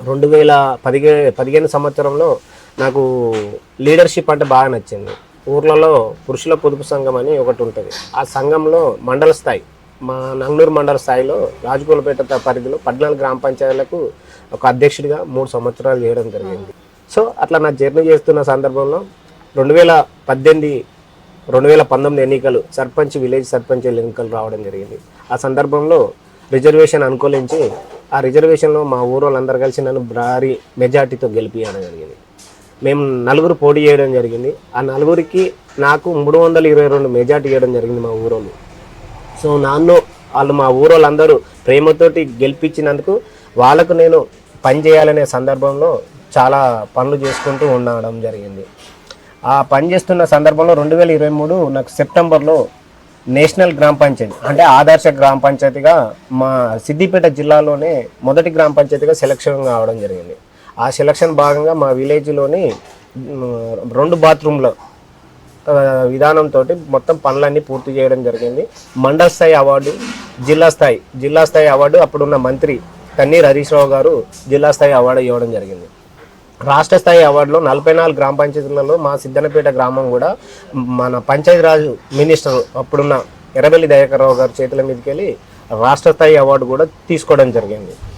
2015 సంవత్సరంలో నాకు లీడర్షిప్ అంటే బాగా నచ్చింది. ఊర్లలో పురుషుల పొదుపు సంఘం అని ఒకటి ఉంటుంది. ఆ సంఘంలో మండల స్థాయి, మా నంగనూరు మండల స్థాయిలో రాజగోలపేట పరిధిలో 14 గ్రామ పంచాయతీలకు ఒక అధ్యక్షుడిగా 3 సంవత్సరాలు చేయడం జరిగింది. సో అట్లా నా జర్నీ చేస్తున్న సందర్భంలో 2018 2019 ఎన్నికలు విలేజ్ సర్పంచ్ ఎన్నికలు రావడం జరిగింది. ఆ సందర్భంలో రిజర్వేషన్ అనుకూలించి ఆ రిజర్వేషన్లో మా ఊరు వాళ్ళందరూ కలిసి నన్ను భారీ మెజార్టీతో గెలిపించడం జరిగింది. మేము నలుగురు పోటీ చేయడం జరిగింది. ఆ నలుగురికి నాకు 322 మెజార్టీ ఇవ్వడం జరిగింది మా ఊరోళ్ళు. సో వాళ్ళు మా ఊరోళ్ళందరూ ప్రేమతోటి గెలిపించినందుకు వాళ్ళకు నేను పని చేయాలనే సందర్భంలో చాలా పనులు చేసుకుంటూ ఉండడం జరిగింది. ఆ పని చేస్తున్న సందర్భంలో 2023 నాకు సెప్టెంబర్లో నేషనల్ గ్రామ పంచాయతీ అంటే ఆదర్శ గ్రామ పంచాయతీగా మా సిద్దిపేట జిల్లాలోనే మొదటి గ్రామ పంచాయతీగా సెలక్షన్ కావడం జరిగింది. ఆ సెలక్షన్ భాగంగా మా విలేజ్లోని 2 బాత్రూమ్ల విధానంతో మొత్తం పనులన్నీ పూర్తి చేయడం జరిగింది. మండల స్థాయి అవార్డు, జిల్లా స్థాయి అవార్డు అప్పుడున్న మంత్రి తన్నీర్ హరీష్ రావు గారు జిల్లా స్థాయి అవార్డు ఇవ్వడం జరిగింది. రాష్ట్ర స్థాయి అవార్డులో 44 గ్రామ పంచాయతీలలో మా సిద్దనపేట గ్రామం కూడా మన పంచాయతీరాజ్ మినిస్టర్ అప్పుడున్న ఎర్రబెల్లి దయాకర్ రావు గారి చేతుల మీదకి వెళ్ళి రాష్ట్ర స్థాయి అవార్డు కూడా తీసుకోవడం జరిగింది.